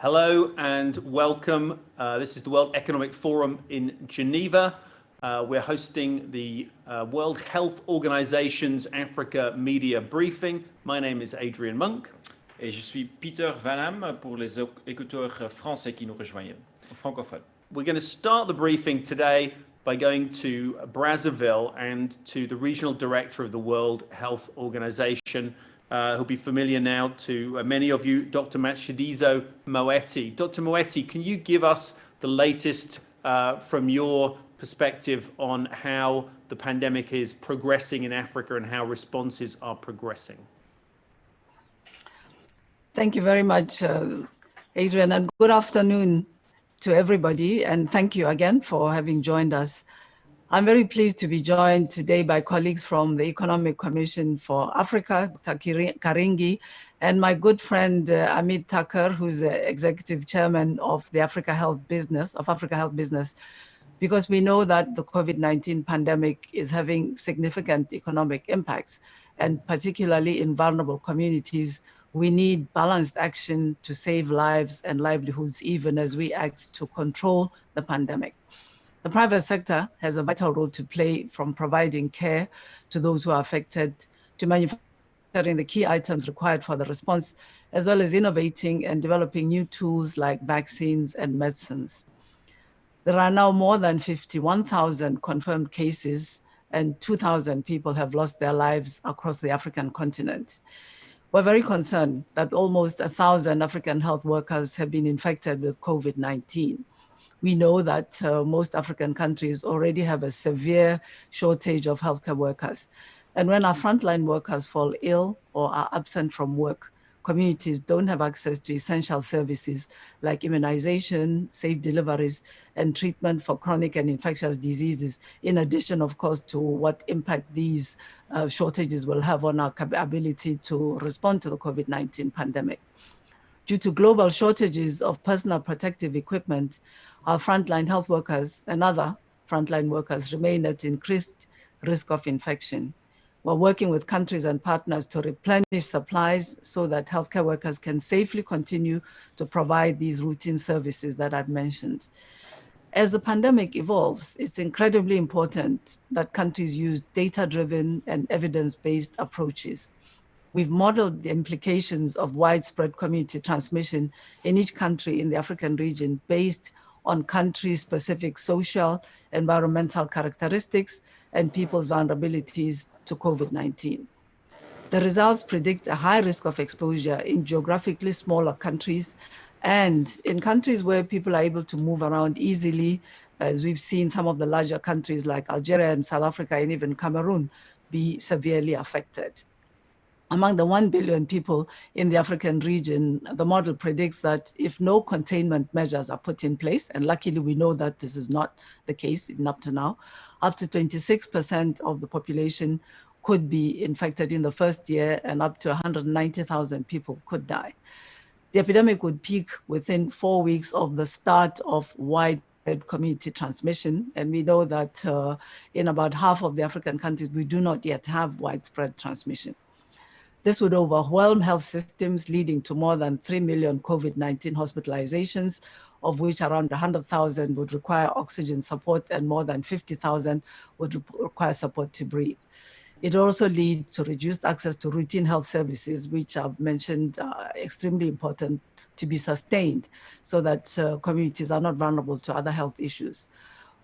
Hello and welcome. This is the World Economic Forum in Geneva. We're hosting the World Health Organization's Africa Media Briefing. My name is Adrian Monk. Et je suis Peter Vanham pour les écouteurs français qui nous rejoignent, francophones. We're going to start the briefing today by going to Brazzaville and to the Regional Director of the World Health Organization, who'll be familiar now to many of you, Dr. Matshidiso Moeti. Dr. Moeti, can you give us the latest from your perspective on how the pandemic is progressing in Africa and how responses are progressing? Thank you very much, Adrian, and good afternoon to everybody. And thank you again for having joined us. I'm very pleased to be joined today by colleagues from the Economic Commission for Africa, Dr. Karingi, and my good friend Amit Thakker, who's the Executive Chairman of the Africa Health Business, because we know that the COVID-19 pandemic is having significant economic impacts, and particularly in vulnerable communities. We need balanced action to save lives and livelihoods, even as we act to control the pandemic. The private sector has a vital role to play, from providing care to those who are affected, to manufacturing the key items required for the response, as well as innovating and developing new tools like vaccines and medicines. There are now more than 51,000 confirmed cases, and 2,000 people have lost their lives across the African continent. We're very concerned that almost 1,000 African health workers have been infected with COVID-19. We know that most African countries already have a severe shortage of healthcare workers. And when our frontline workers fall ill or are absent from work, communities don't have access to essential services like immunization, safe deliveries, and treatment for chronic and infectious diseases, in addition, of course, to what impact these shortages will have on our ability to respond to the COVID-19 pandemic. Due to global shortages of personal protective equipment, our frontline health workers and other frontline workers remain at increased risk of infection. We're working with countries and partners to replenish supplies so that healthcare workers can safely continue to provide these routine services that I've mentioned. As the pandemic evolves, it's incredibly important that countries use data-driven and evidence-based approaches. We've modeled the implications of widespread community transmission in each country in the African region based on country-specific social, environmental characteristics, and people's vulnerabilities to COVID-19. The results predict a high risk of exposure in geographically smaller countries and in countries where people are able to move around easily, as we've seen some of the larger countries like Algeria and South Africa and even Cameroon be severely affected. Among the 1 billion people in the African region, the model predicts that if no containment measures are put in place, and luckily we know that this is not the case even up to now, up to 26% of the population could be infected in the first year, and up to 190,000 people could die. The epidemic would peak within 4 weeks of the start of widespread community transmission, and we know that in about half of the African countries, we do not yet have widespread transmission. This would overwhelm health systems, leading to more than 3 million COVID-19 hospitalizations, of which around 100,000 would require oxygen support and more than 50,000 would require support to breathe. It also leads to reduced access to routine health services, which I've mentioned are extremely important to be sustained so that communities are not vulnerable to other health issues.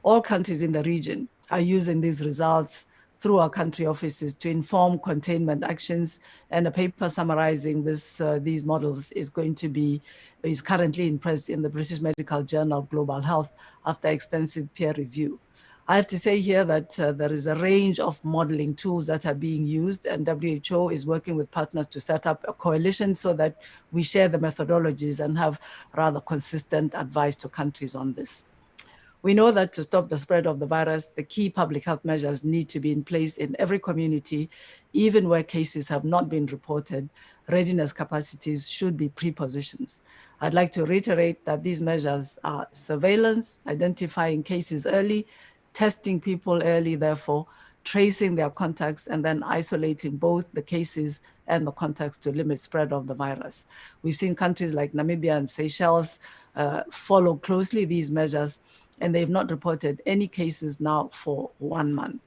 All countries in the region are using these results through our country offices to inform containment actions, and a paper summarizing these models is currently in press in the British Medical Journal Global Health after extensive peer review. I have to say here that there is a range of modeling tools that are being used, and WHO is working with partners to set up a coalition so that we share the methodologies and have rather consistent advice to countries on this. We know that to stop the spread of the virus, the key public health measures need to be in place in every community, even where cases have not been reported. Readiness capacities should be prepositions. I'd like to reiterate that these measures are surveillance, identifying cases early, testing people early, therefore, tracing their contacts, and then isolating both the cases and the contacts to limit spread of the virus. We've seen countries like Namibia and Seychelles follow closely these measures, and they've not reported any cases now for 1 month.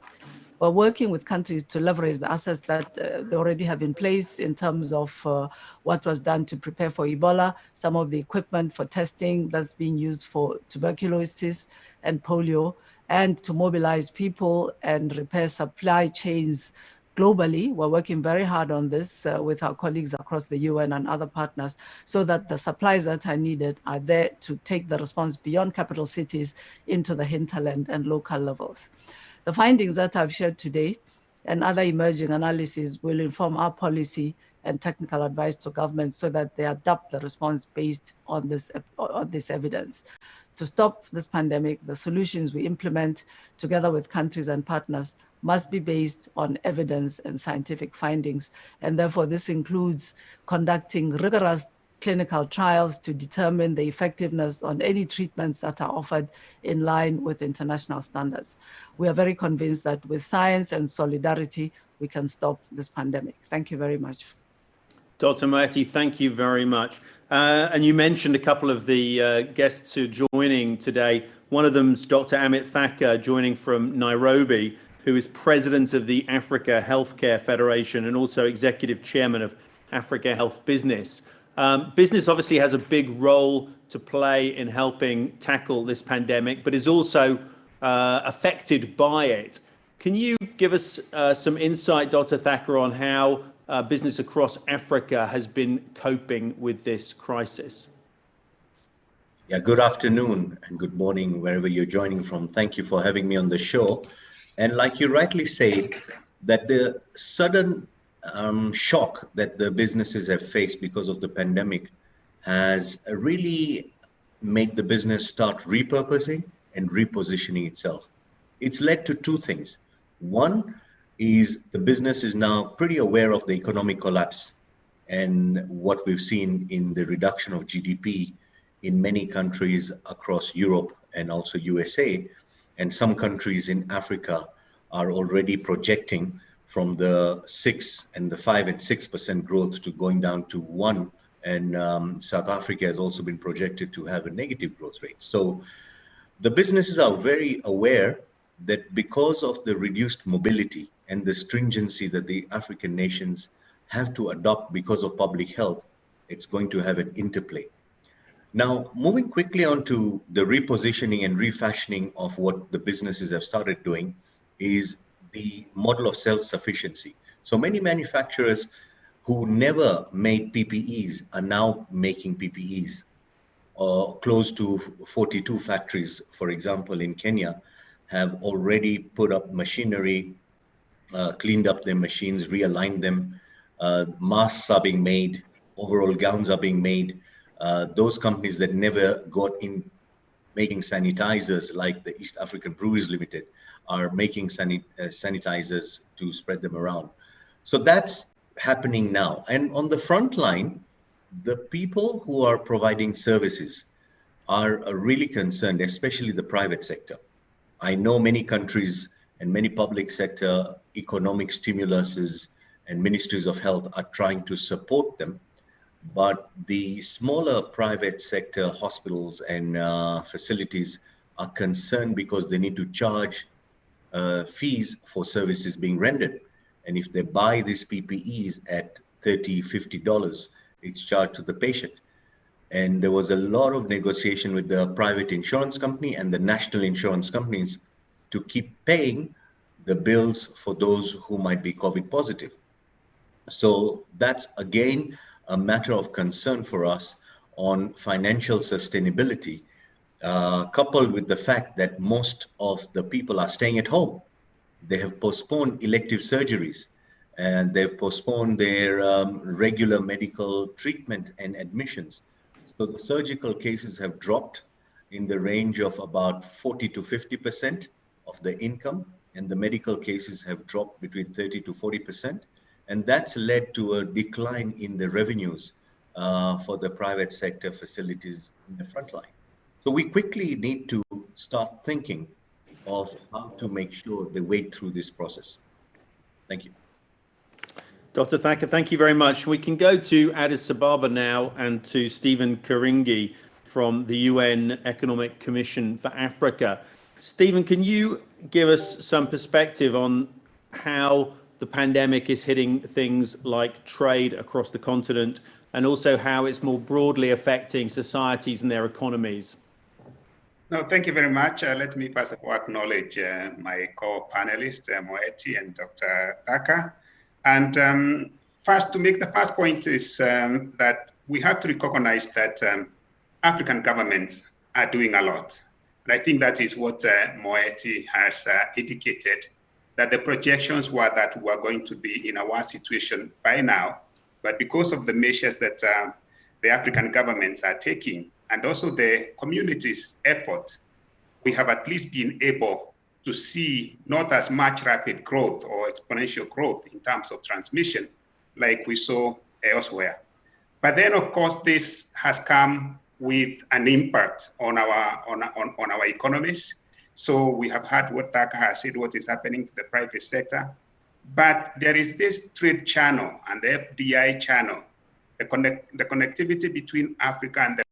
We're working with countries to leverage the assets that they already have in place in terms of what was done to prepare for Ebola, some of the equipment for testing that's being used for tuberculosis and polio, and to mobilize people and repair supply chains globally. We're working very hard on this with our colleagues across the UN and other partners so that the supplies that are needed are there to take the response beyond capital cities into the hinterland and local levels. The findings that I've shared today and other emerging analyses will inform our policy and technical advice to governments so that they adopt the response based on this evidence. To stop this pandemic, the solutions we implement together with countries and partners must be based on evidence and scientific findings. And therefore, this includes conducting rigorous clinical trials to determine the effectiveness on any treatments that are offered in line with international standards. We are very convinced that with science and solidarity, we can stop this pandemic. Thank you very much. Dr. Moeti, thank you very much. And you mentioned a couple of the guests who are joining today. One of them is Dr. Amit Thakker, joining from Nairobi, who is president of the Africa Healthcare Federation and also executive chairman of Africa Health Business. Business obviously has a big role to play in helping tackle this pandemic, but is also affected by it. Can you give us some insight, Dr. Thakker, on how business across Africa has been coping with this crisis? Yeah, good afternoon and good morning, wherever you're joining from. Thank you for having me on the show. And like you rightly say, that the sudden shock that the businesses have faced because of the pandemic has really made the business start repurposing and repositioning itself. It's led to two things. One is the business is now pretty aware of the economic collapse and what we've seen in the reduction of GDP in many countries across Europe and also USA, and some countries in Africa are already projecting from the 5 and 6% growth to going down to 1%. And South Africa has also been projected to have a negative growth rate. So the businesses are very aware that because of the reduced mobility and the stringency that the African nations have to adopt because of public health, it's going to have an interplay. Now, moving quickly on to the repositioning and refashioning of what the businesses have started doing is the model of self-sufficiency. So many manufacturers who never made PPEs are now making PPEs. Close to 42 factories, for example, in Kenya, have already put up machinery, cleaned up their machines, realigned them. Masks are being made, overall gowns are being made. Those companies that never got in making sanitizers, like the East African Breweries Limited, are making sanitizers to spread them around. So that's happening now. And on the front line, the people who are providing services are really concerned, especially the private sector. I know many countries and many public sector economic stimuluses and ministries of health are trying to support them, but the smaller private sector hospitals and facilities are concerned because they need to charge fees for services being rendered. And if they buy these PPEs at $30, $50, it's charged to the patient. And there was a lot of negotiation with the private insurance company and the national insurance companies to keep paying the bills for those who might be COVID positive. So that's again a matter of concern for us on financial sustainability, coupled with the fact that most of the people are staying at home. They have postponed elective surgeries and they've postponed their regular medical treatment and admissions. So the surgical cases have dropped in the range of about 40 to 50% of the income, and the medical cases have dropped between 30 to 40%. And that's led to a decline in the revenues for the private sector facilities in the front line. So we quickly need to start thinking of how to make sure they wade through this process. Thank you. Dr. Thakker, thank you very much. We can go to Addis Ababa now and to Stephen Karingi from the UN Economic Commission for Africa. Stephen, can you give us some perspective on how the pandemic is hitting things like trade across the continent, and also how it's more broadly affecting societies and their economies? No, thank you very much. Let me first of all acknowledge my co-panelists, Moeti and Dr. Thakker. And first, to make the first point is that we have to recognize that African governments are doing a lot. And I think that is what Moeti has indicated, that the projections were that we are going to be in a worse situation by now. But because of the measures that the African governments are taking, and also the community's effort, we have at least been able to see not as much rapid growth or exponential growth in terms of transmission like we saw elsewhere. But then, of course, this has come with an impact on our economies. So we have had what Thakker has said, what is happening to the private sector. But there is this trade channel and the FDI channel, the connectivity between Africa and the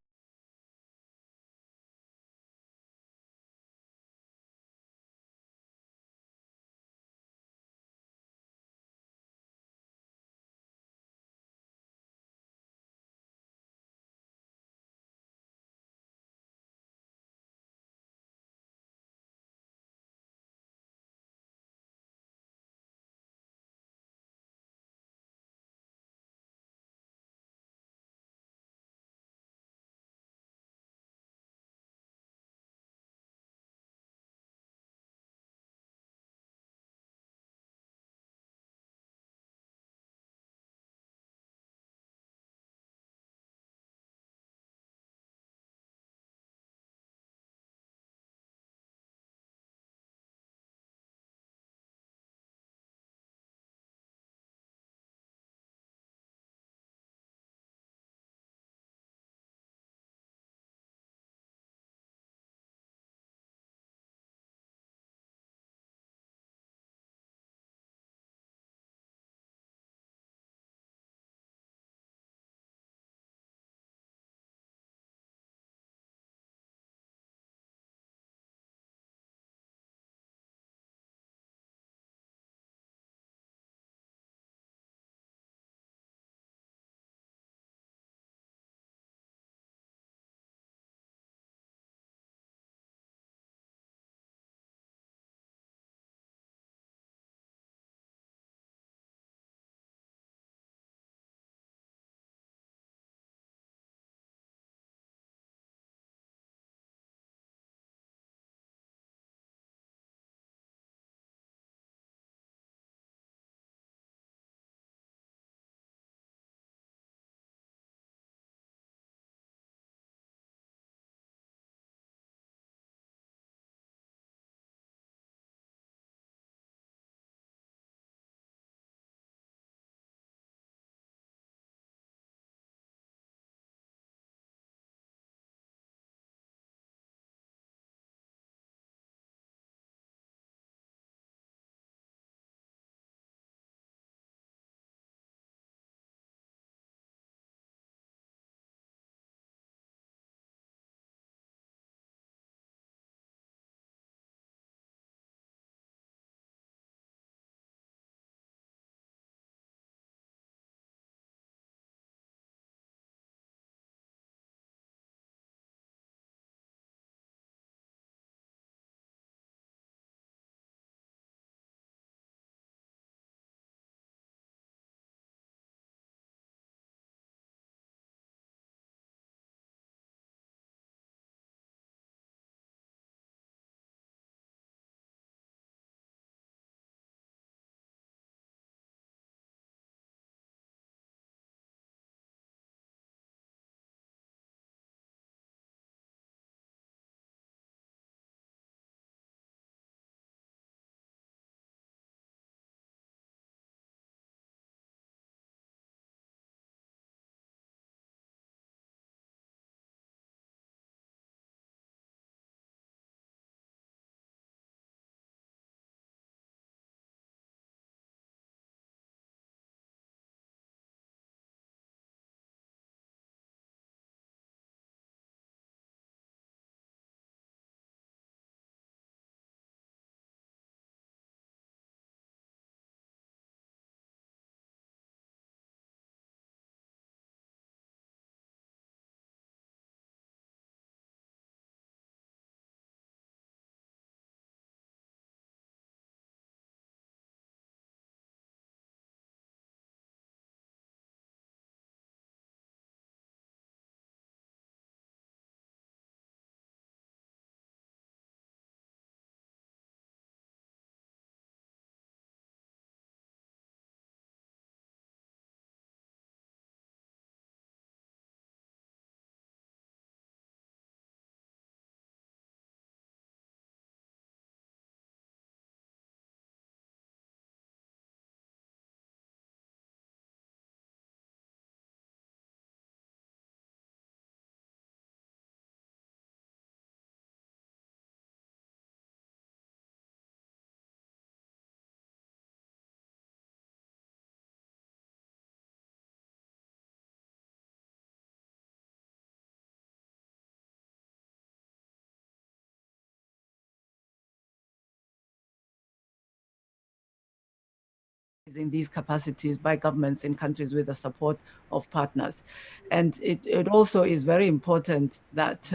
these capacities by governments in countries with the support of partners. And it also is very important that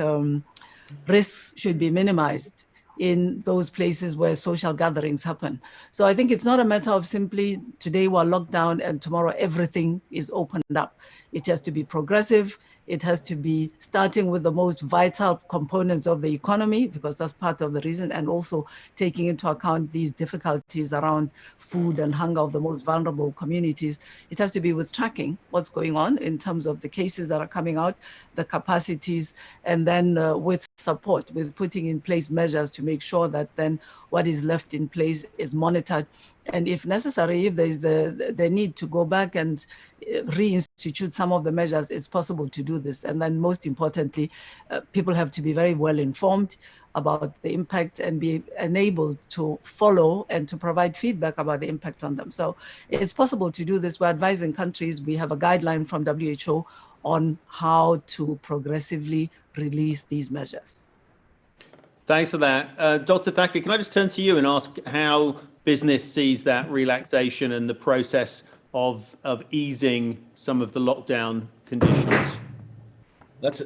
risks should be minimized in those places where social gatherings happen. So I think it's not a matter of simply today we're locked down and tomorrow everything is opened up. It has to be progressive. It has to be starting with the most vital components of the economy, because that's part of the reason, and also taking into account these difficulties around food and hunger of the most vulnerable communities. It has to be with tracking what's going on in terms of the cases that are coming out, the capacities, and then with support, with putting in place measures to make sure that then what is left in place is monitored. And if necessary, if there's the need to go back and reinstitute some of the measures, it's possible to do this. And then most importantly, people have to be very well informed about the impact and be enabled to follow and to provide feedback about the impact on them. So it's possible to do this. We're advising countries. We have a guideline from WHO on how to progressively release these measures. Thanks for that. Dr. Thakker, can I just turn to you and ask how business sees that relaxation and the process of easing some of the lockdown conditions? That's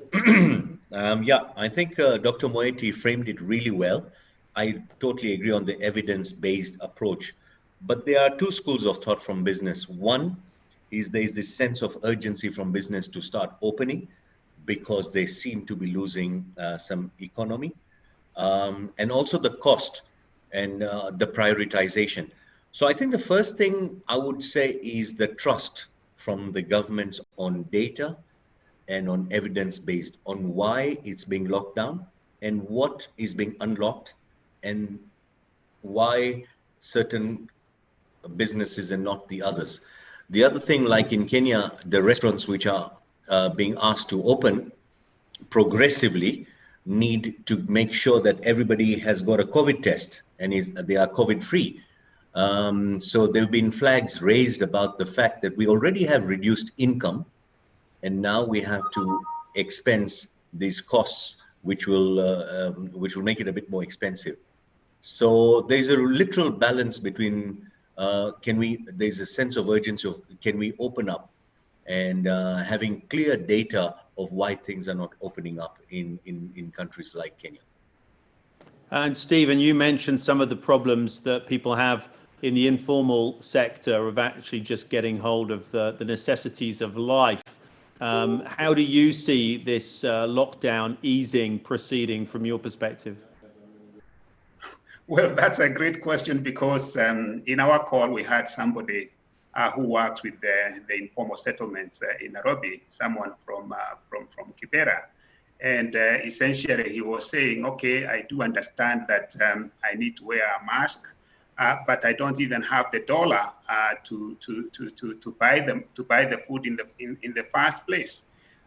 yeah, I think Dr. Moeti framed it really well. I totally agree on the evidence-based approach. But there are two schools of thought from business. One is there is this sense of urgency from business to start opening because they seem to be losing some economy. And also the cost and the prioritization. So I think the first thing I would say is the trust from the governments on data and on evidence-based, on why it's being locked down and what is being unlocked and why certain businesses and not the others. The other thing, like in Kenya, the restaurants which are being asked to open progressively need to make sure that everybody has got a COVID test and they are COVID free. So there have been flags raised about the fact that we already have reduced income and now we have to expense these costs, which will make it a bit more expensive. So there's a literal balance between there's a sense of urgency of can we open up and having clear data of why things are not opening up in countries like Kenya. And Stephen, you mentioned some of the problems that people have in the informal sector of actually just getting hold of the necessities of life. How do you see this lockdown easing proceeding from your perspective? Well, that's a great question because in our call, we had somebody who works with the informal settlements in Nairobi, someone from Kibera. And essentially he was saying, okay, I do understand that I need to wear a mask, but I don't even have the dollar to buy the food in the first place.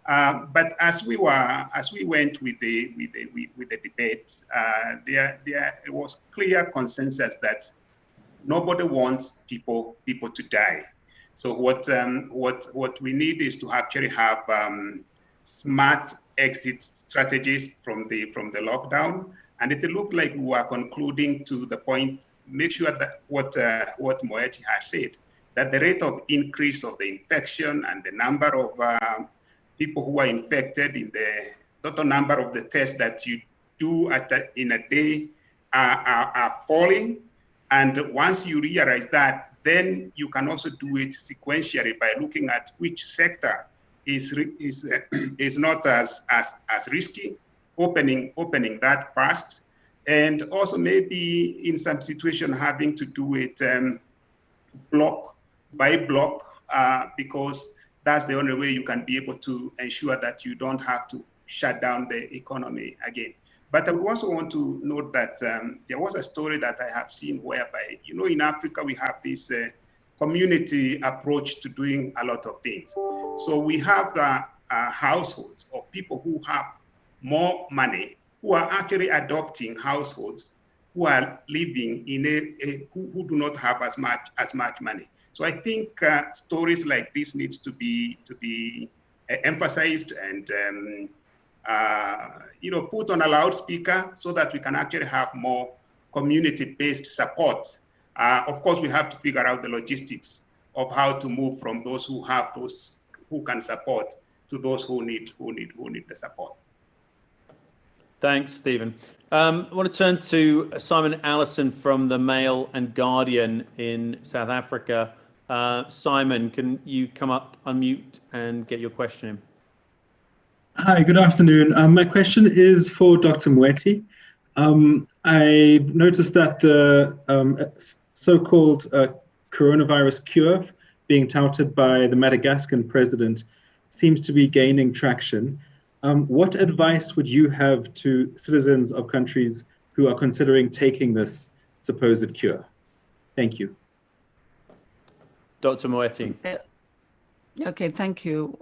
But as we went with the debate, there was clear consensus that nobody wants people to die. So what we need is to actually have smart exit strategies from the lockdown. And it looked like we were concluding to the point, make sure that what Moeti has said, that the rate of increase of the infection and the number of people who are infected in the total number of the tests that you do in a day are falling. And once you realize that, then you can also do it sequentially by looking at which sector is not as risky, opening that fast, and also maybe in some situation having to do it block by block, because that's the only way you can be able to ensure that you don't have to shut down the economy again. But I would also want to note that there was a story that I have seen whereby, in Africa, we have this community approach to doing a lot of things. So we have households of people who have more money, who are actually adopting households who are living in who do not have as much money. So I think stories like this needs to be emphasized and put on a loudspeaker so that we can actually have more community-based support Of course, we have to figure out the logistics of how to move from those who have those who can support to those who need the support. Thanks, Stephen. I want to turn to Simon Allison from the Mail and Guardian in South Africa. Simon, can you come up, unmute, and get your question in? Hi, good afternoon. My question is for Dr. Moeti. I noticed that the so-called coronavirus cure being touted by the Madagascan president seems to be gaining traction. What advice would you have to citizens of countries who are considering taking this supposed cure? Thank you. Dr. Moeti. Okay, thank you.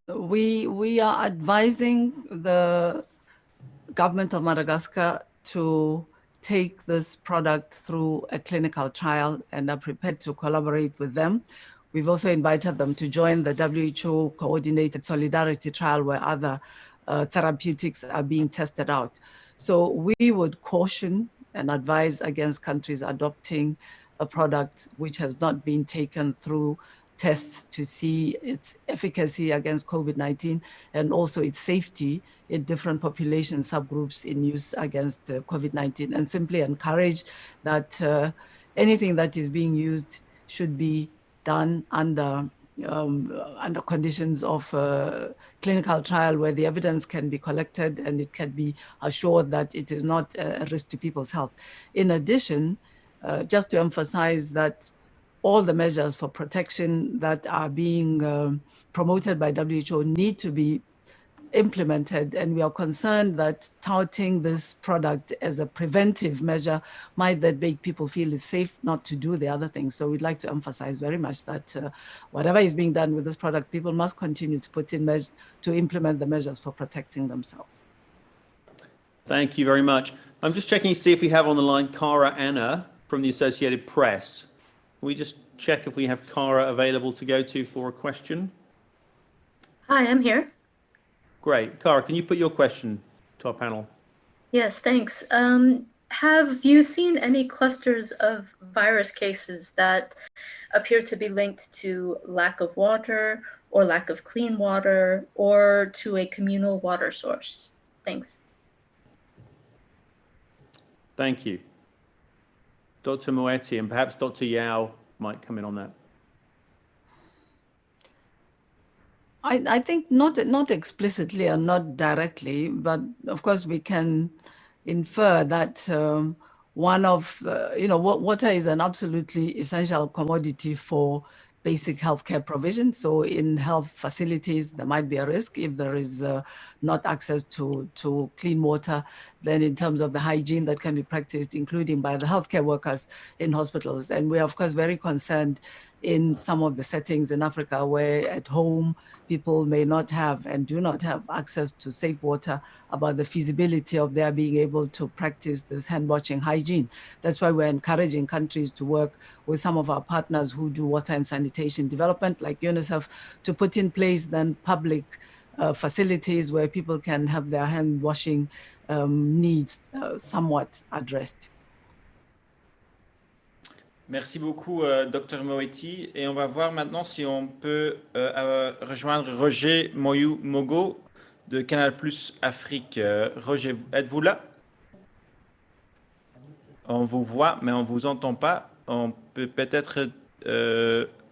We are advising the government of Madagascar to take this product through a clinical trial and are prepared to collaborate with them. We've also invited them to join the WHO coordinated solidarity trial where other therapeutics are being tested out. So we would caution and advise against countries adopting a product which has not been taken through tests to see its efficacy against COVID-19 and also its safety in different population subgroups in use against COVID-19, and simply encourage that anything that is being used should be done under conditions of clinical trial where the evidence can be collected and it can be assured that it is not a risk to people's health. In addition, just to emphasize that all the measures for protection that are being promoted by WHO need to be implemented, and we are concerned that touting this product as a preventive measure might then make people feel it's safe not to do the other things. So we'd like to emphasize very much that whatever is being done with this product, people must continue to put in to implement the measures for protecting themselves. Thank you very much. I'm just checking to see if we have on the line Cara Anna from the Associated Press. Can we just check if we have Cara available to go to for a question? Hi, I'm here. Great. Cara, can you put your question to our panel? Yes, thanks. Have you seen any clusters of virus cases that appear to be linked to lack of water or lack of clean water or to a communal water source? Thanks. Thank you. Dr. Moeti, and perhaps Dr. Yao might come in on that. I think not explicitly and not directly, but of course we can infer that water is an absolutely essential commodity for basic healthcare provision. So in health facilities, there might be a risk if there is not access to clean water. Then in terms of the hygiene that can be practiced, including by the healthcare workers in hospitals. And we are of course very concerned in some of the settings in Africa where at home people may not have and do not have access to safe water, about the feasibility of their being able to practice this hand washing hygiene. That's why we're encouraging countries to work with some of our partners who do water and sanitation development, like UNICEF, to put in place then public facilities where people can have their hand washing needs somewhat addressed. Merci beaucoup, Dr Moeti. Et on va voir maintenant si on peut rejoindre Roger Mogo de Canal+ Afrique. Roger, êtes-vous là? On vous voit, mais on ne vous entend pas. On peut peut-être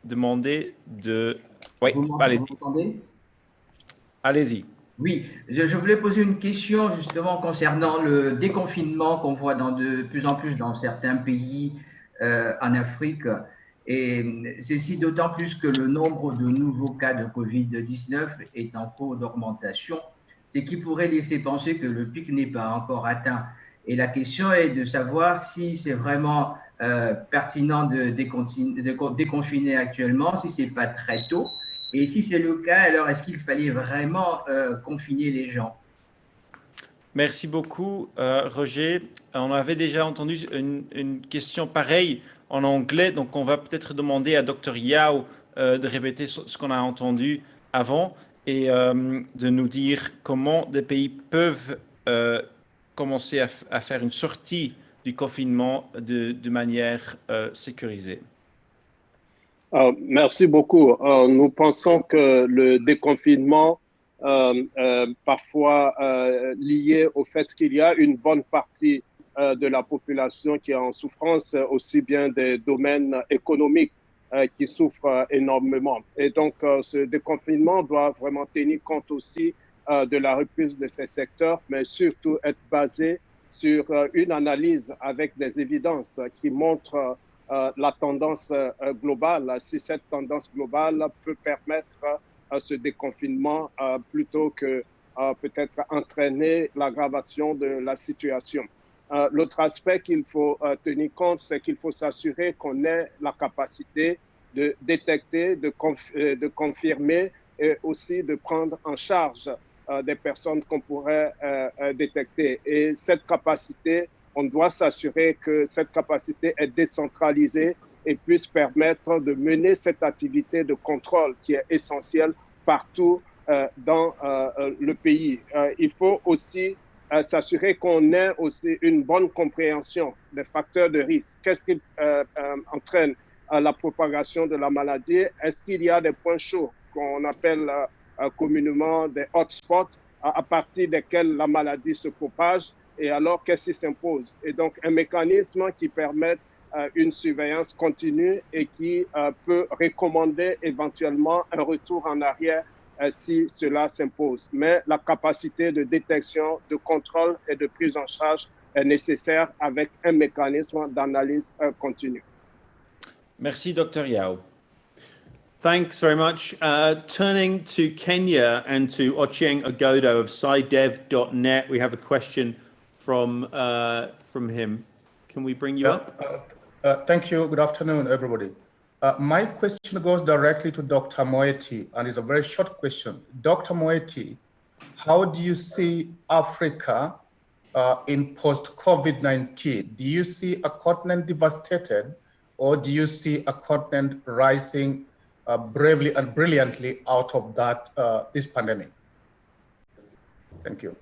demander de... Oui, allez-y. Allez-y. Oui, je voulais poser une question justement concernant le déconfinement qu'on voit de plus en plus dans certains pays en Afrique. Et ceci d'autant plus que le nombre de nouveaux cas de Covid-19 est en cours d'augmentation, ce qui pourrait laisser penser que le pic n'est pas encore atteint. Et la question est de savoir si c'est vraiment pertinent de déconfiner actuellement, si ce n'est pas très tôt. Et si c'est le cas, alors est-ce qu'il fallait vraiment confiner les gens? Merci beaucoup, Roger. On avait déjà entendu une question pareille en anglais, donc on va peut-être demander à Dr Yao de répéter ce qu'on a entendu avant et de nous dire comment des pays peuvent commencer à faire une sortie du confinement de manière sécurisée. Merci beaucoup. Nous pensons que le déconfinement, parfois lié au fait qu'il y a une bonne partie de la population qui est en souffrance, aussi bien des domaines économiques qui souffrent énormément. Et donc, ce déconfinement doit vraiment tenir compte aussi de la reprise de ces secteurs, mais surtout être basé sur une analyse avec des évidences qui montrent la tendance globale, si cette tendance globale peut permettre ce déconfinement plutôt que peut-être entraîner l'aggravation de la situation. L'autre aspect qu'il faut tenir compte, c'est qu'il faut s'assurer qu'on ait la capacité de détecter, de confirmer et aussi de prendre en charge des personnes qu'on pourrait détecter. Et cette capacité, on doit s'assurer que cette capacité est décentralisée et puisse permettre de mener cette activité de contrôle qui est essentielle partout dans le pays. Il faut aussi s'assurer qu'on ait aussi une bonne compréhension des facteurs de risque. Qu'est-ce qui entraîne la propagation de la maladie? Est-ce qu'il y a des points chauds qu'on appelle communément des hotspots à partir desquels la maladie se propage? Et alors, qu'est-ce qui s'impose? Et donc, un mécanisme qui permette une surveillance continue et qui peut recommander éventuellement un retour en arrière si cela s'impose. Mais la capacité de détection, de contrôle et de prise en charge est nécessaire avec un mécanisme d'analyse continue. Merci, Dr Yao. Thanks very much. Turning to Kenya and to Ochieng Ogodo of SciDev.net, we have a question from him. Can we bring you up? Thank you. Good afternoon, everybody. My question goes directly to Dr. Moeti, and it's a very short question. Dr. Moeti, how do you see Africa in post-COVID-19? Do you see a continent devastated, or do you see a continent rising bravely and brilliantly out of that this pandemic? Thank you.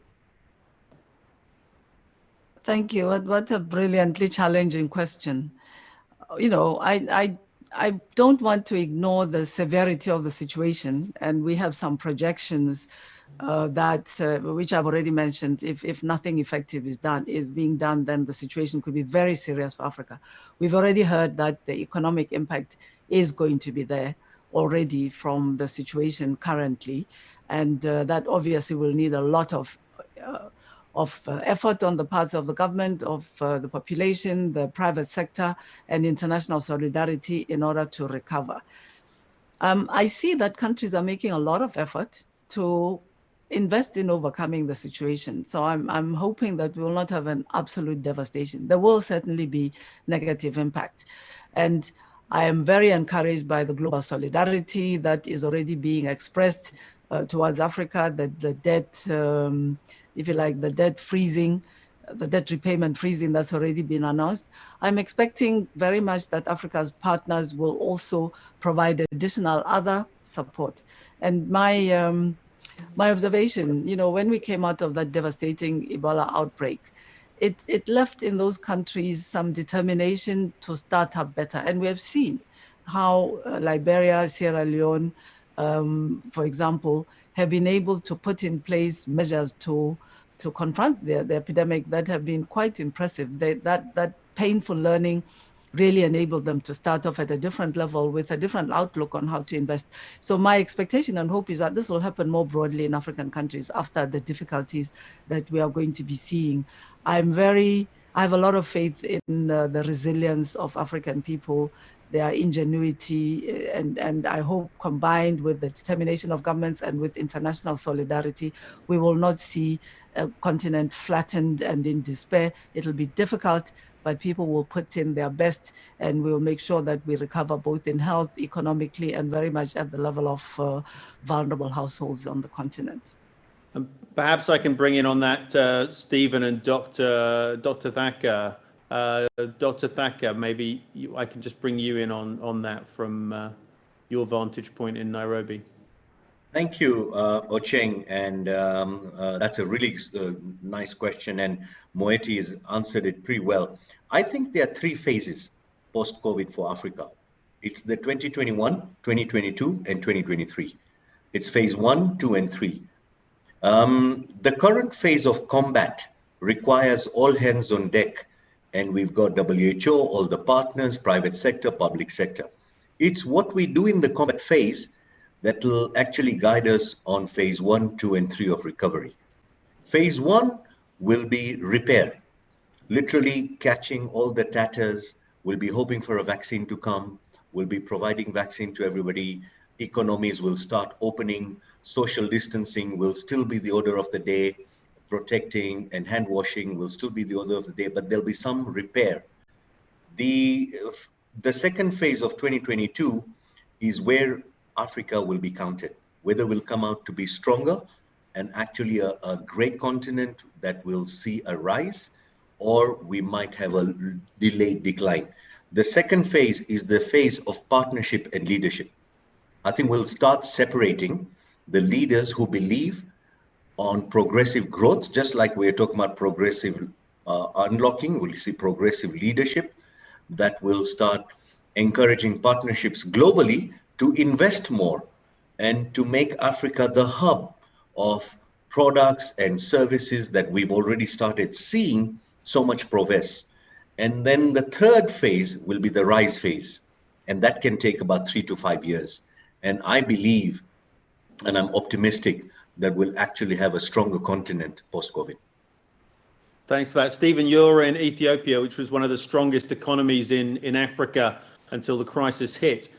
Thank you. What a brilliantly challenging question. You know, I don't want to ignore the severity of the situation, and we have some projections which I've already mentioned. If nothing effective is being done, then the situation could be very serious for Africa. We've already heard that the economic impact is going to be there already from the situation currently, and that obviously will need a lot of effort on the parts of the government, of the population, the private sector, and international solidarity in order to recover. I see that countries are making a lot of effort to invest in overcoming the situation. So I'm hoping that we will not have an absolute devastation. There will certainly be negative impact. And I am very encouraged by the global solidarity that is already being expressed towards Africa, that the debt, if you like, the debt freezing, the debt repayment freezing that's already been announced. I'm expecting very much that Africa's partners will also provide additional other support. And my observation, you know, when we came out of that devastating Ebola outbreak, it left in those countries some determination to start up better. And we have seen how Liberia, Sierra Leone, for example, have been able to put in place measures to confront the epidemic that have been quite impressive. That painful learning really enabled them to start off at a different level with a different outlook on how to invest. So my expectation and hope is that this will happen more broadly in African countries after the difficulties that we are going to be seeing. I have a lot of faith in the resilience of African people, their ingenuity, and I hope combined with the determination of governments and with international solidarity, we will not see a continent flattened and in despair. It'll be difficult, but people will put in their best, and we'll make sure that we recover both in health, economically, and very much at the level of vulnerable households on the continent. Perhaps I can bring in on that Stephen and Dr. Thakker. Dr. Thakker, maybe I can just bring you in on that from your vantage point in Nairobi. Thank you, Ocheng, and that's a really nice question, and Moeti has answered it pretty well. I think there are three phases post-COVID for Africa. It's the 2021, 2022, and 2023. It's phase 1, 2, and 3. The current phase of combat requires all hands on deck, and we've got WHO, all the partners, private sector, public sector. It's what we do in the combat phase that will actually guide us on phase 1, 2, and 3 of recovery. Phase 1 will be repair, literally catching all the tatters. We'll be hoping for a vaccine to come. We'll be providing vaccine to everybody. Economies will start opening. Social distancing will still be the order of the day. Protecting and hand washing will still be the order of the day, but there'll be some repair. The second phase of 2022 is where Africa will be counted, whether we'll come out to be stronger and actually a great continent that will see a rise, or we might have a delayed decline. The second phase is the phase of partnership and leadership. I think we'll start separating the leaders who believe on progressive growth, just like we're talking about progressive unlocking. We'll see progressive leadership that will start encouraging partnerships globally to invest more and to make Africa the hub of products and services that we've already started seeing so much progress. And then the third phase will be the rise phase, and that can take about 3 to 5 years. And I believe, and I'm optimistic, that we'll actually have a stronger continent post-COVID. Thanks for that. Stephen, you're in Ethiopia, which was one of the strongest economies in Africa until the crisis hit.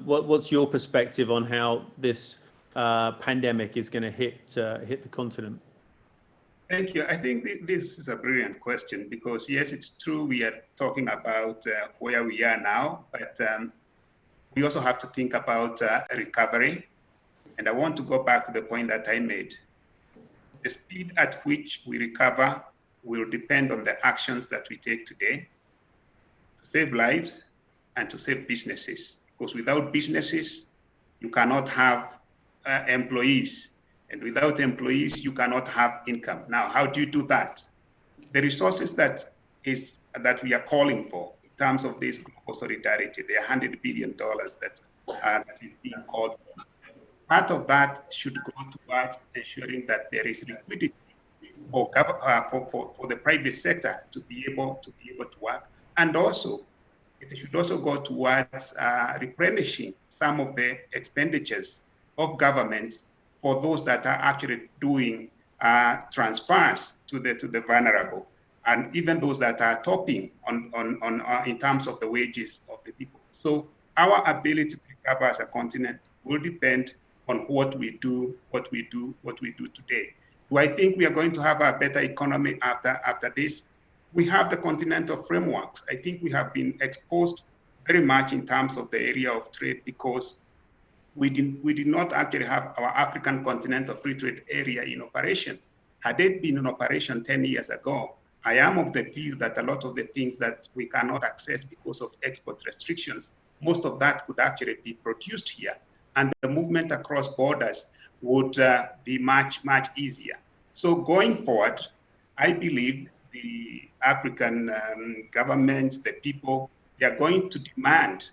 What's your perspective on how this pandemic is going to hit the continent? Thank you. I think this is a brilliant question because, yes, it's true we are talking about where we are now, but we also have to think about recovery. And I want to go back to the point that I made. The speed at which we recover will depend on the actions that we take today to save lives and to save businesses. Because without businesses, you cannot have employees. And without employees, you cannot have income. Now, how do you do that? The resources that we are calling for in terms of this global solidarity, the $100 billion that is being called for. Part of that should go towards ensuring that there is liquidity for the private sector to be able to work, and also it should also go towards replenishing some of the expenditures of governments for those that are actually doing transfers to the vulnerable, and even those that are topping on in terms of the wages of the people. So our ability to recover as a continent will depend on what we do today. Do I think we are going to have a better economy after this? We have the continental frameworks. I think we have been exposed very much in terms of the area of trade because we did not actually have our African continental free trade area in operation. Had it been in operation 10 years ago, I am of the view that a lot of the things that we cannot access because of export restrictions, most of that could actually be produced here. And the movement across borders would be much, much easier. So going forward, I believe the African governments, the people, they are going to demand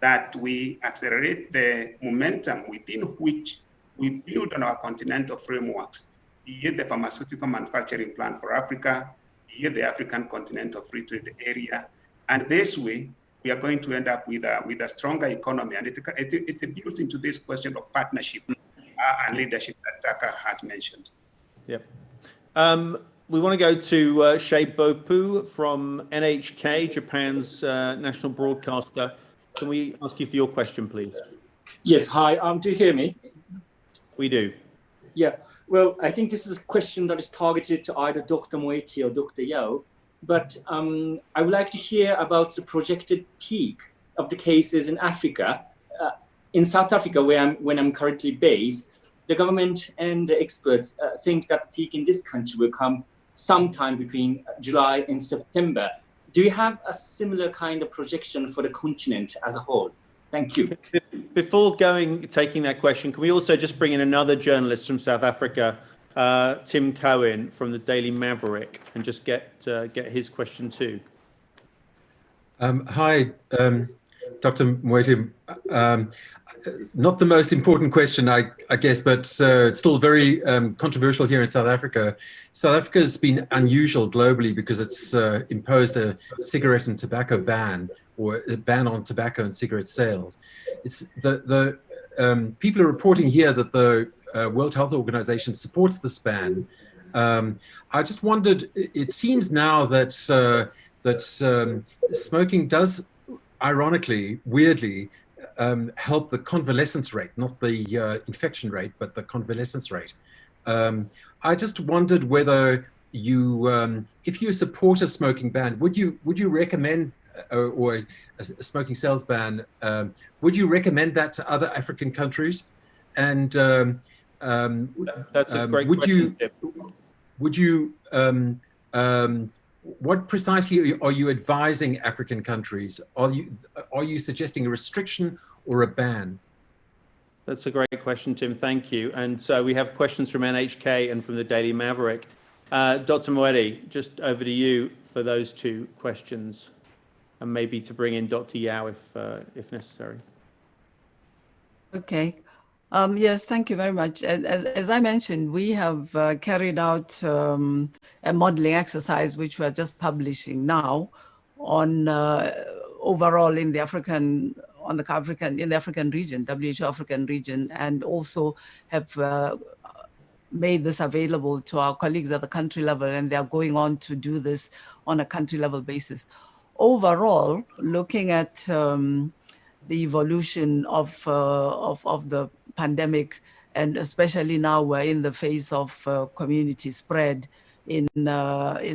that we accelerate the momentum within which we build on our continental frameworks, be it the pharmaceutical manufacturing plan for Africa, be it the African continental free trade area. And this way, we are going to end up with a stronger economy. And it builds into this question of partnership and leadership that Thakker has mentioned. Yep. We want to go to Shea Bopu from NHK, Japan's national broadcaster. Can we ask you for your question, please? Yes, hi. Do you hear me? We do. Yeah. Well, I think this is a question that is targeted to either Dr. Moeti or Dr. Yao. But I would like to hear about the projected peak of the cases in Africa. In South Africa, when I'm currently based, the government and the experts think that the peak in this country will come sometime between July and September. Do you have a similar kind of projection for the continent as a whole? Thank you. Before taking that question, can we also just bring in another journalist from South Africa, Tim Cohen from the Daily Maverick, and just get his question too? Hi, Dr. Moeti. Not the most important question, I guess, but it's still very controversial here in South Africa. South Africa has been unusual globally because it's imposed a cigarette and tobacco ban, or a ban on tobacco and cigarette sales. It's the people are reporting here that the World Health Organization supports this ban. I just wondered, it seems now that smoking does, ironically, weirdly, help the convalescence rate, not the infection rate, but the convalescence rate. I just wondered whether you, if you support a smoking ban, would you recommend, or a smoking sales ban, would you recommend that to other African countries? And that's a great question. Would you what precisely are you advising African countries? Are you suggesting a restriction or a ban? That's a great question, Tim. Thank you. And so we have questions from NHK and from the Daily Maverick. Dr. Moeti, just over to you for those two questions, and maybe to bring in Dr. Yao if necessary. Okay. Yes, thank you very much. As I mentioned, we have carried out a modeling exercise, which we are just publishing now, on overall in the African region, WHO African region, and also have made this available to our colleagues at the country level, and they are going on to do this on a country level basis. Overall, looking at the evolution of the pandemic, and especially now we're in the phase of community spread in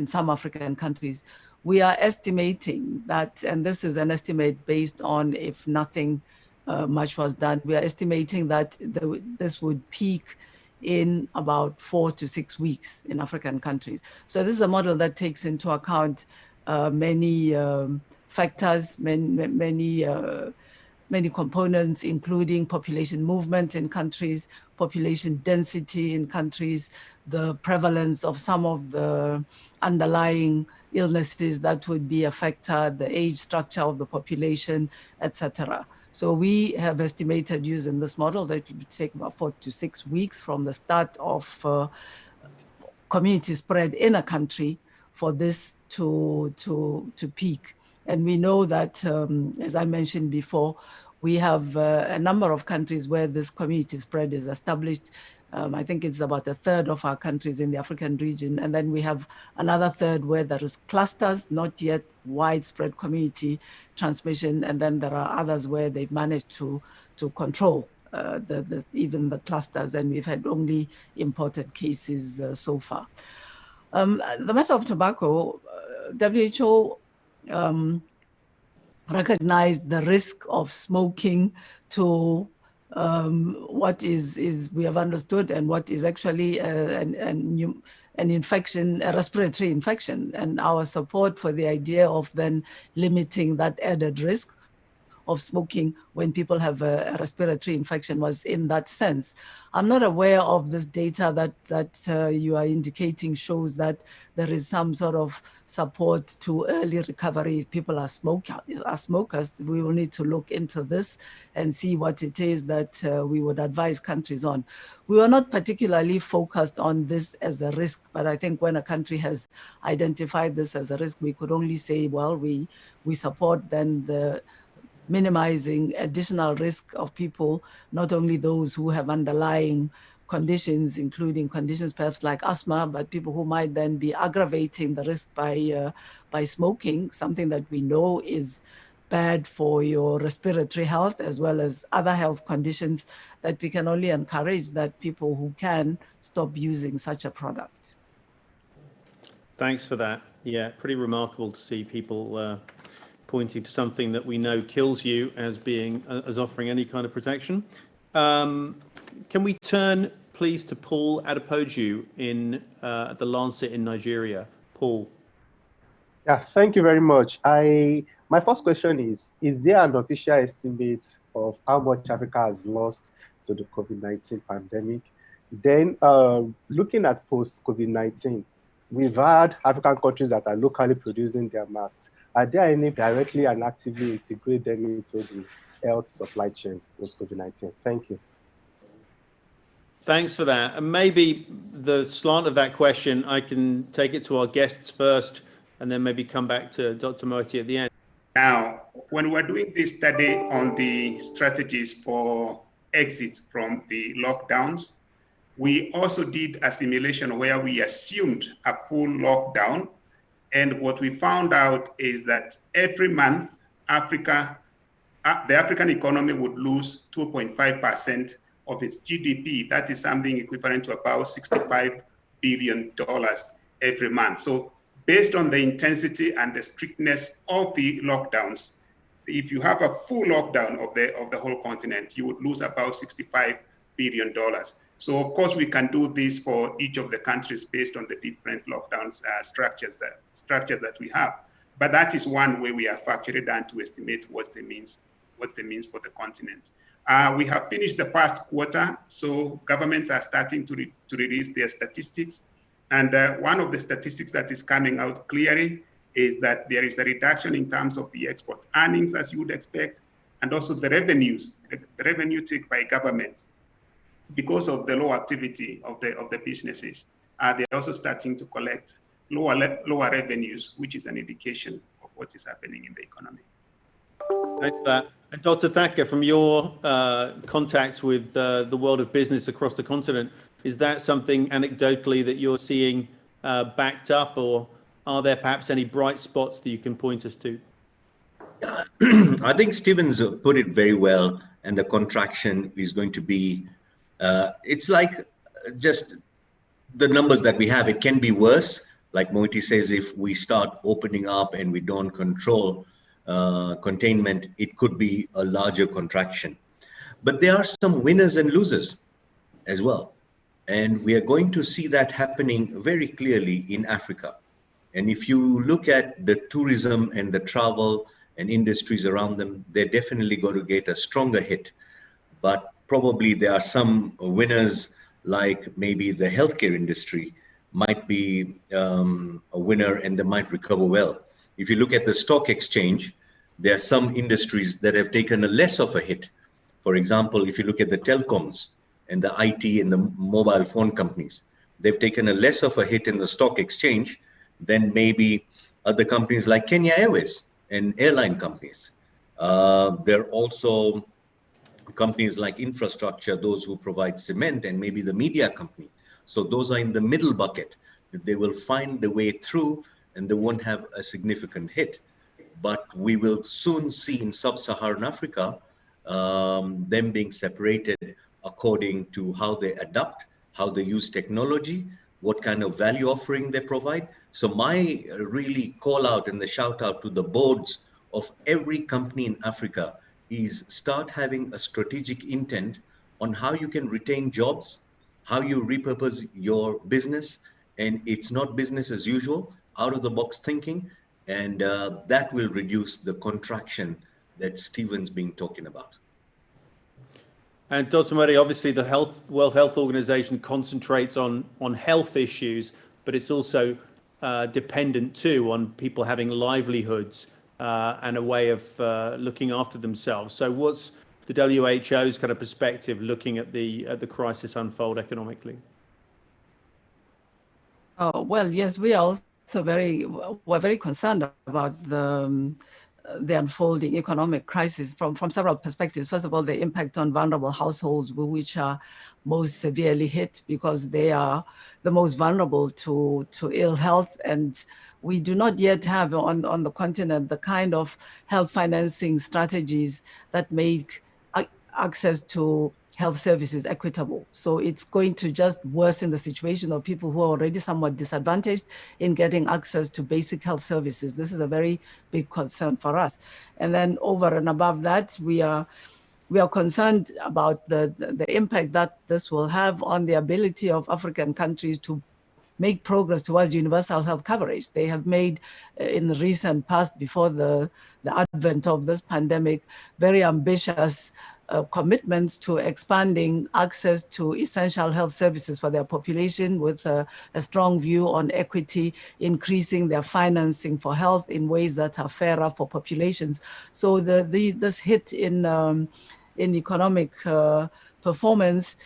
some African countries, we are estimating that, and this is an estimate based on if nothing much was done, we are estimating that this would peak in about 4 to 6 weeks in African countries. So this is a model that takes into account many factors, many components, including population movement in countries, population density in countries, the prevalence of some of the underlying illnesses that would be a factor, the age structure of the population, etc. So we have estimated using this model that it would take about 4 to 6 weeks from the start of community spread in a country for this to peak. And we know that, as I mentioned before, we have a number of countries where this community spread is established. I think it's about a third of our countries in the African region. And then we have another third where there is clusters, not yet widespread community transmission. And then there are others where they've managed to control even the clusters. And we've had only imported cases so far. The matter of tobacco, WHO recognized the risk of smoking to what is we have understood, and what is actually an infection, a respiratory infection, and our support for the idea of then limiting that added risk of smoking when people have a respiratory infection was in that sense. I'm not aware of this data that you are indicating shows that there is some sort of support to early recovery if people are smokers. We will need to look into this and see what it is that we would advise countries on. We were not particularly focused on this as a risk, but I think when a country has identified this as a risk, we could only say, well, we support then the minimizing additional risk of people, not only those who have underlying conditions, including conditions perhaps like asthma, but people who might then be aggravating the risk by smoking, something that we know is bad for your respiratory health as well as other health conditions, that we can only encourage that people who can stop using such a product. Thanks for that. Yeah, pretty remarkable to see people pointing to something that we know kills you as offering any kind of protection. Can we turn, please, to Paul Adepoju in the Lancet in Nigeria? Paul. Yeah, thank you very much. I My first question is there an official estimate of how much Africa has lost to the COVID-19 pandemic? Then looking at post-COVID-19, we've had African countries that are locally producing their masks. Are there any directly and actively integrate them into the health supply chain post-COVID-19? Thank you. Thanks for that. And maybe the slant of that question, I can take it to our guests first, and then maybe come back to Dr. Moeti at the end. Now, when we're doing this study on the strategies for exits from the lockdowns, we also did a simulation where we assumed a full lockdown. And what we found out is that every month, the African economy would lose 2.5% of its GDP. That is something equivalent to about $65 billion every month. So based on the intensity and the strictness of the lockdowns, if you have a full lockdown of the whole continent, you would lose about $65 billion. So of course we can do this for each of the countries based on the different lockdowns structures that we have. But that is one way we have factored down to estimate what it means for the continent. We have finished the first quarter, so governments are starting to release their statistics. And one of the statistics that is coming out clearly is that there is a reduction in terms of the export earnings, as you would expect, and also the revenues, the revenue take by governments, because of the low activity of the businesses. They're also starting to collect lower revenues, which is an indication of what is happening in the economy. Thanks for that. And Dr. Thakker, from your contacts with the world of business across the continent, is that something anecdotally that you're seeing backed up, or are there perhaps any bright spots that you can point us to? I think Stephen's put it very well, and the contraction is going to be, it's like just the numbers that we have. It can be worse, like Moeti says, if we start opening up and we don't control containment, it could be a larger contraction. But there are some winners and losers as well. And we are going to see that happening very clearly in Africa. And if you look at the tourism and the travel and industries around them, they're definitely going to get a stronger hit. But probably there are some winners, like maybe the healthcare industry might be a winner and they might recover well. If you look at the stock exchange, there are some industries that have taken a less of a hit. For example, if you look at the telecoms and the IT and the mobile phone companies, they've taken a less of a hit in the stock exchange than maybe other companies like Kenya Airways and airline companies. There are also companies like infrastructure, those who provide cement, and maybe the media company. So those are in the middle bucket. They will find the way through and they won't have a significant hit. But we will soon see in sub-Saharan Africa, them being separated according to how they adapt, how they use technology, what kind of value offering they provide. So my really call out and the shout out to the boards of every company in Africa is start having a strategic intent on how you can retain jobs, how you repurpose your business, and it's not business as usual, out of the box thinking, and that will reduce the contraction that Stephen's been talking about. And Dr. Moeti, obviously the World Health Organization concentrates on health issues, but it's also dependent too on people having livelihoods and a way of looking after themselves. So what's the WHO's kind of perspective looking at the crisis unfold economically? Oh, well, yes, we are also very concerned about the unfolding economic crisis from several perspectives. First of all, the impact on vulnerable households, which are most severely hit because they are the most vulnerable to ill health. And we do not yet have on the continent the kind of health financing strategies that make access to health services equitable. So it's going to just worsen the situation of people who are already somewhat disadvantaged in getting access to basic health services. This is a very big concern for us. And then over and above that, we are concerned about the impact that this will have on the ability of African countries to make progress towards universal health coverage. They have made, in the recent past, before the advent of this pandemic, very ambitious commitments to expanding access to essential health services for their population, with a strong view on equity, increasing their financing for health in ways that are fairer for populations. So this hit in economic performance,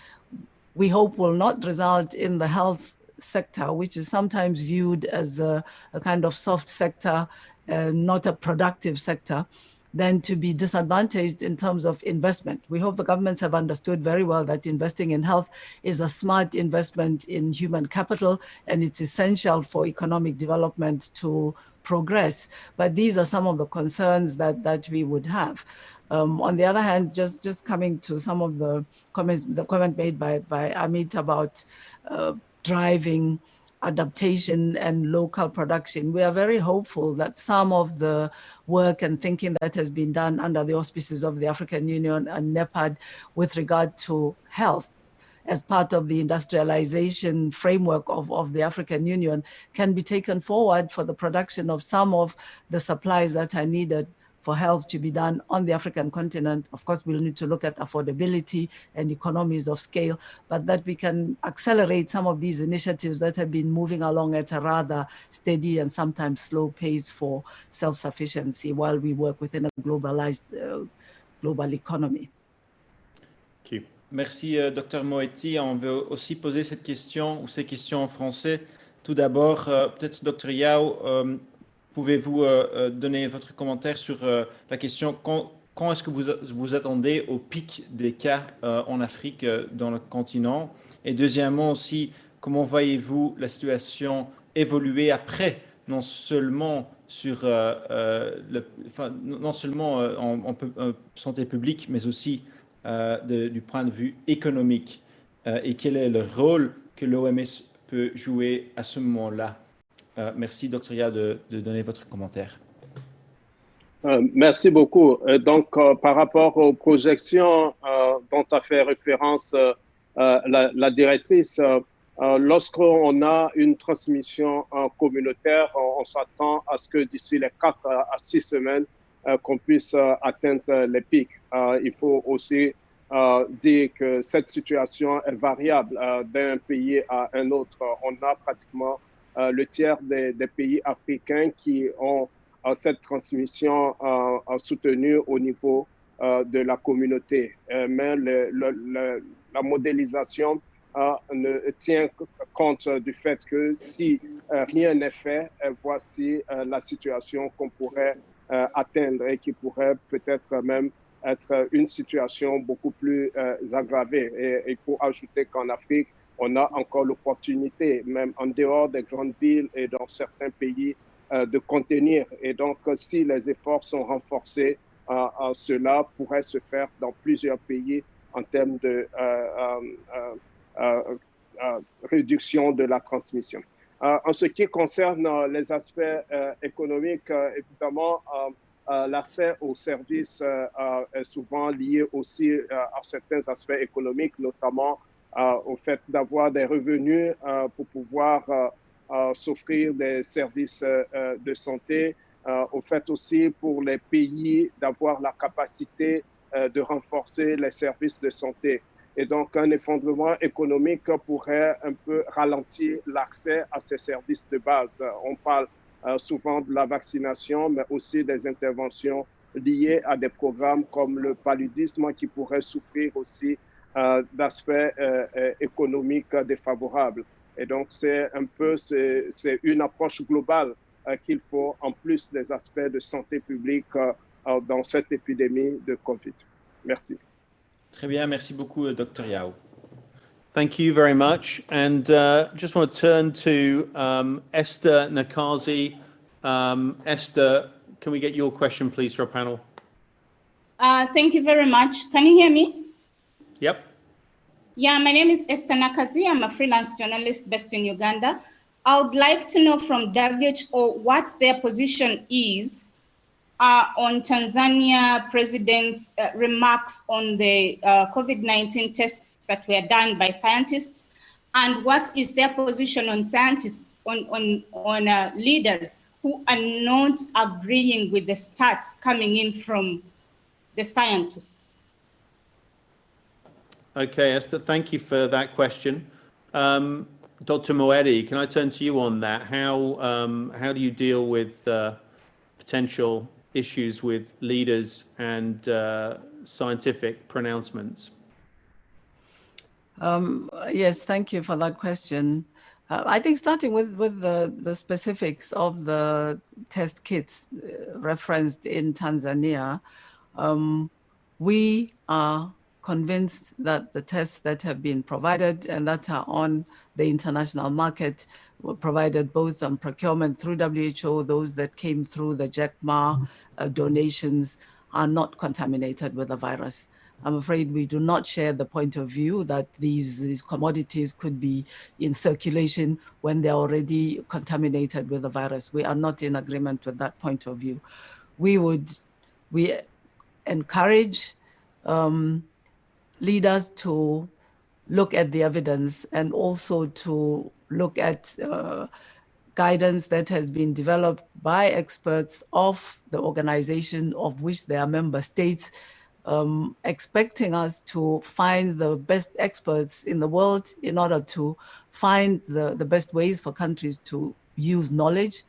we hope, will not result in the health sector, which is sometimes viewed as a kind of soft sector, not a productive sector, then to be disadvantaged in terms of investment. We hope the governments have understood very well that investing in health is a smart investment in human capital, and it's essential for economic development to progress. But these are some of the concerns that we would have. On the other hand, just coming to some of the comments, the comment made by Amit about driving adaptation and local production. We are very hopeful that some of the work and thinking that has been done under the auspices of the African Union and NEPAD with regard to health as part of the industrialization framework of the African Union can be taken forward for the production of some of the supplies that are needed for health to be done on the African continent. Of course, we'll need to look at affordability and economies of scale, but that we can accelerate some of these initiatives that have been moving along at a rather steady and sometimes slow pace for self-sufficiency while we work within a globalized global economy. Thank you. Merci, Dr Moeti. On veut aussi poser cette question ou ces questions en français. Tout d'abord, peut-être Dr Yao, pouvez-vous donner votre commentaire sur la question quand est-ce que vous attendez au pic des cas en Afrique, dans le continent? Et deuxièmement aussi, comment voyez-vous la situation évoluer après, non seulement sur non seulement en santé publique, mais aussi du point de vue économique, et quel est le rôle que l'OMS peut jouer à ce moment-là? Merci, Dr Yao, de donner votre commentaire. Merci beaucoup. Donc, par rapport aux projections dont a fait référence la directrice, lorsqu'on a une transmission communautaire, on s'attend à ce que d'ici les 4 à 6 semaines, qu'on puisse atteindre les pics. Il faut aussi dire que cette situation est variable d'un pays à un autre. On a pratiquement le tiers des pays africains qui ont cette transmission soutenue au niveau de la communauté. Mais la modélisation ne tient compte du fait que si rien n'est fait, voici la situation qu'on pourrait atteindre et qui pourrait peut-être même être une situation beaucoup plus aggravée. Et il faut ajouter qu'en Afrique, on a encore l'opportunité, même en dehors des grandes villes et dans certains pays, de contenir. Et donc, si les efforts sont renforcés, cela pourrait se faire dans plusieurs pays en termes de réduction de la transmission. En ce qui concerne les aspects économiques, évidemment, l'accès aux services est souvent lié aussi à certains aspects économiques, notamment au fait d'avoir des revenus pour pouvoir s'offrir des services de santé, au fait aussi pour les pays d'avoir la capacité de renforcer les services de santé. Et donc, un effondrement économique pourrait un peu ralentir l'accès à ces services de base. On parle souvent de la vaccination, mais aussi des interventions liées à des programmes comme le paludisme qui pourraient souffrir aussi d'aspects économiques défavorables. Et donc, c'est une approche globale qu'il faut, en plus des aspects de santé publique dans cette épidémie de COVID. Merci. Très bien, merci beaucoup, Dr Yao. Thank you very much. And just want to turn to Esther Nakazi. Esther, can we get your question, please, to our panel? Thank you very much. Can you hear me? Yep. Yeah, my name is Esther Nakazi. I'm a freelance journalist based in Uganda. I would like to know from WHO what their position is on Tanzania president's remarks on the COVID-19 tests that were done by scientists And what is their position on scientists, on leaders who are not agreeing with the stats coming in from the scientists? Okay, Esther, thank you for that question. Dr. Moeti, can I turn to you on that? How do you deal with potential issues with leaders and scientific pronouncements? Yes, thank you for that question. I think starting with the specifics of the test kits referenced in Tanzania, we are convinced that the tests that have been provided and that are on the international market were provided both on procurement through WHO, those that came through the JECMA donations are not contaminated with the virus. I'm afraid we do not share the point of view that these commodities could be in circulation when they're already contaminated with the virus. We are not in agreement with that point of view. We encourage leaders to look at the evidence and also to look at guidance that has been developed by experts of the organization of which they are member states, expecting us to find the best experts in the world in order to find the best ways for countries to use knowledge,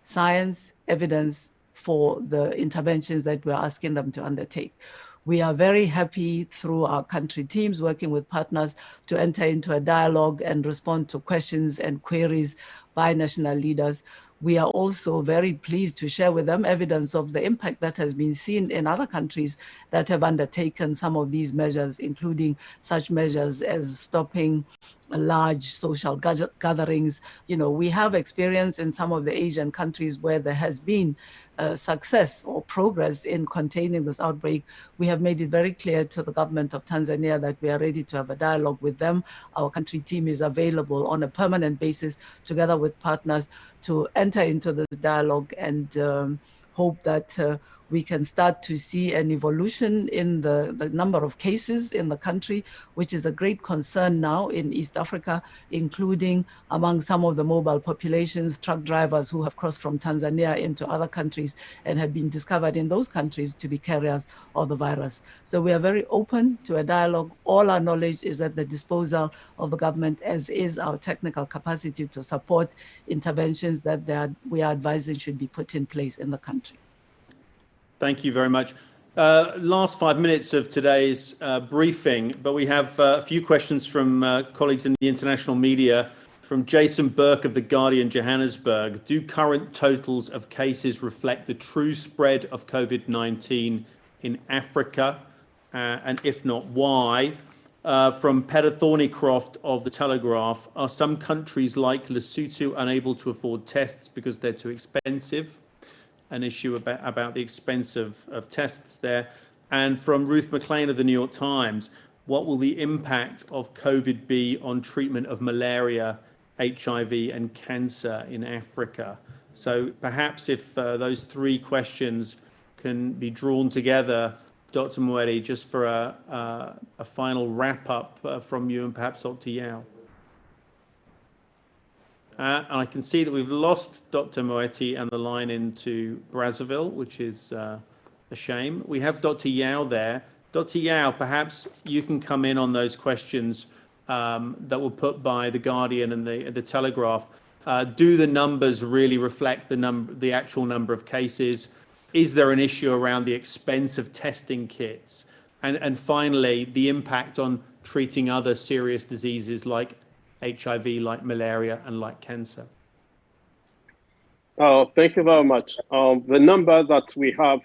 science, evidence for the interventions that we're asking them to undertake. We are very happy through our country teams working with partners to enter into a dialogue and respond to questions and queries by national leaders. We are also very pleased to share with them evidence of the impact that has been seen in other countries that have undertaken some of these measures, including such measures as stopping large social gatherings. You know, we have experience in some of the Asian countries where there has been success or progress in containing this outbreak. We have made it very clear to the government of Tanzania that we are ready to have a dialogue with them. Our country team is available on a permanent basis together with partners to enter into this dialogue and hope that we can start to see an evolution in the number of cases in the country, which is a great concern now in East Africa, including among some of the mobile populations, truck drivers who have crossed from Tanzania into other countries and have been discovered in those countries to be carriers of the virus. So we are very open to a dialogue. All our knowledge is at the disposal of the government, as is our technical capacity to support interventions that we are advising should be put in place in the country. Thank you very much. Last 5 minutes of today's briefing, but we have a few questions from colleagues in the international media. From Jason Burke of The Guardian, Johannesburg. Do current totals of cases reflect the true spread of COVID-19 in Africa? And if not, why? From Peter Thornycroft of The Telegraph. Are some countries like Lesotho unable to afford tests because they're too expensive? An issue about the expense of tests there. And from Ruth McLean of the New York Times, what will the impact of COVID be on treatment of malaria, HIV and cancer in Africa? So perhaps if those three questions can be drawn together, Dr. Moeti, just for a final wrap up from you and perhaps Dr. Yao. And I can see that we've lost Dr. Moeti and the line into Brazzaville, which is a shame. We have Dr. Yao there. Dr. Yao, perhaps you can come in on those questions that were put by The Guardian and the Telegraph. Do the numbers really reflect the actual number of cases? Is there an issue around the expense of testing kits? And finally, the impact on treating other serious diseases like HIV, like malaria, and like cancer? Thank you very much. The number that we have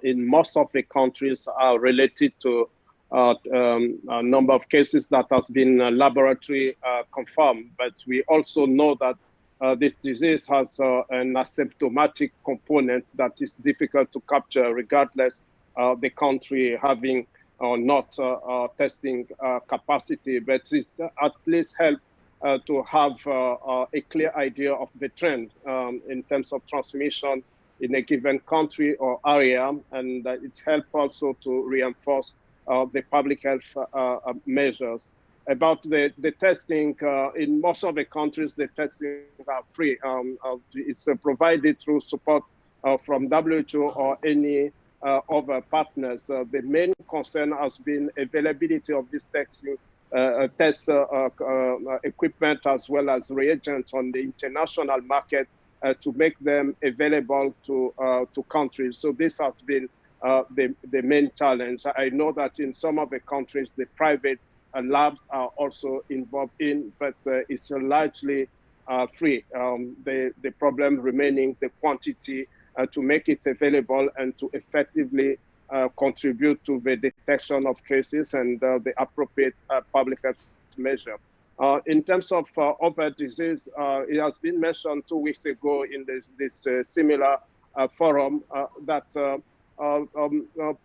in most of the countries are related to a number of cases that has been laboratory confirmed, but we also know that this disease has an asymptomatic component that is difficult to capture regardless of the country having or not testing capacity, but it's at least help to have a clear idea of the trend in terms of transmission in a given country or area, and it helps also to reinforce the public health measures. about the testing. In most of the countries, the testing are free. It's provided through support from WHO or any other partners. The main concern has been availability of this testing test equipment as well as reagents on the international market to make them available to countries. So this has been the main challenge. I know that in some of the countries, the private labs are also involved in, but it's largely free. The problem remaining the quantity to make it available and to effectively contribute to the detection of cases and the appropriate public health measure. In terms of other disease, it has been mentioned 2 weeks ago in this similar forum that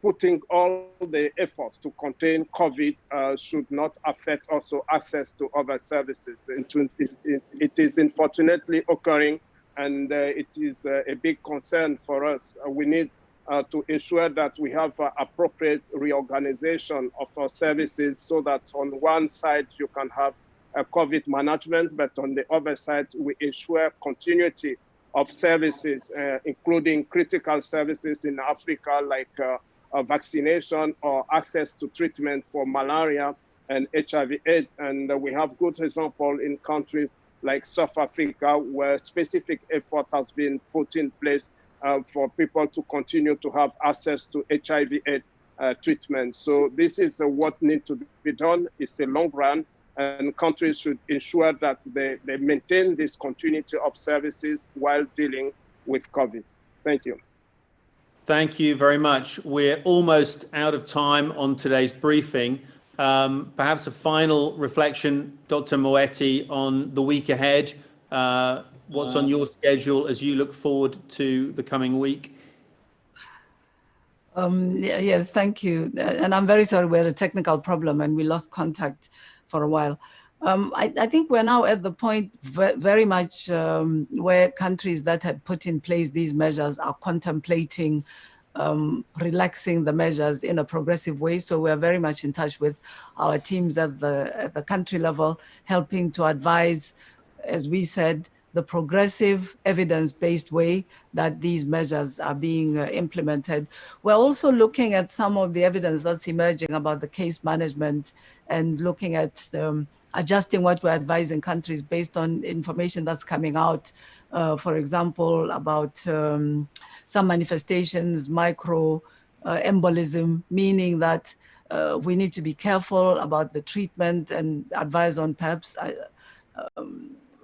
putting all the effort to contain COVID should not affect also access to other services. It is unfortunately occurring, and it is a big concern for us. We need to ensure that we have appropriate reorganization of our services so that on one side you can have COVID management, but on the other side we ensure continuity of services, including critical services in Africa like vaccination or access to treatment for malaria and HIV/AIDS. And we have good example in countries like South Africa, where specific effort has been put in place for people to continue to have access to HIV/AIDS treatment. So this is what needs to be done. It's a long run, and countries should ensure that they maintain this continuity of services while dealing with COVID. Thank you. Thank you very much. We're almost out of time on today's briefing. Perhaps a final reflection, Dr. Moeti, on the week ahead. What's on your schedule as you look forward to the coming week? Yes, thank you. And I'm very sorry, we had a technical problem and we lost contact for a while. I think we're now at the point very much where countries that had put in place these measures are contemplating relaxing the measures in a progressive way. So we're very much in touch with our teams at the country level, helping to advise, as we said, the progressive evidence-based way that these measures are being implemented. We're also looking at some of the evidence that's emerging about the case management and looking at adjusting what we're advising countries based on information that's coming out, for example, about some manifestations, microembolism, meaning that we need to be careful about the treatment and advise on perhaps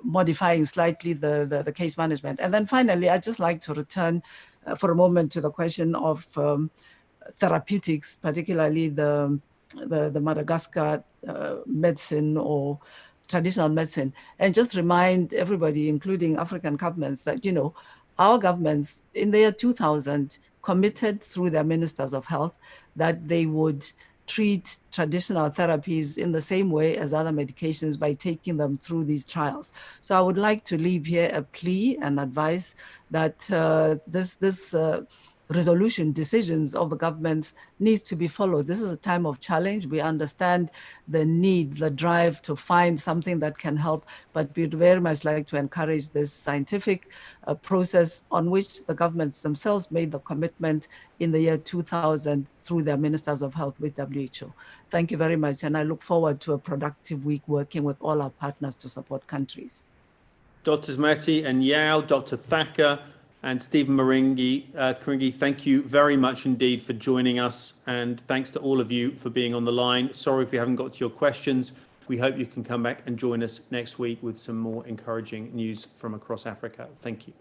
modifying slightly the case management. And then finally, I'd just like to return for a moment to the question of therapeutics, particularly the Madagascar medicine or traditional medicine, and just remind everybody, including African governments, that, you know, our governments in the year 2000 committed through their ministers of health that they would treat traditional therapies in the same way as other medications by taking them through these trials. So I would like to leave here a plea and advice that this resolution decisions of the governments needs to be followed. This is a time of challenge. We understand the need, the drive to find something that can help, but we'd very much like to encourage this scientific process on which the governments themselves made the commitment in the year 2000 through their ministers of health with WHO. Thank you very much, and I look forward to a productive week working with all our partners to support countries. Drs. Moeti and Yao, Dr. Thakker, and Stephen Karingi, thank you very much indeed for joining us, and thanks to all of you for being on the line. Sorry if we haven't got to your questions. We hope you can come back and join us next week with some more encouraging news from across Africa. Thank you.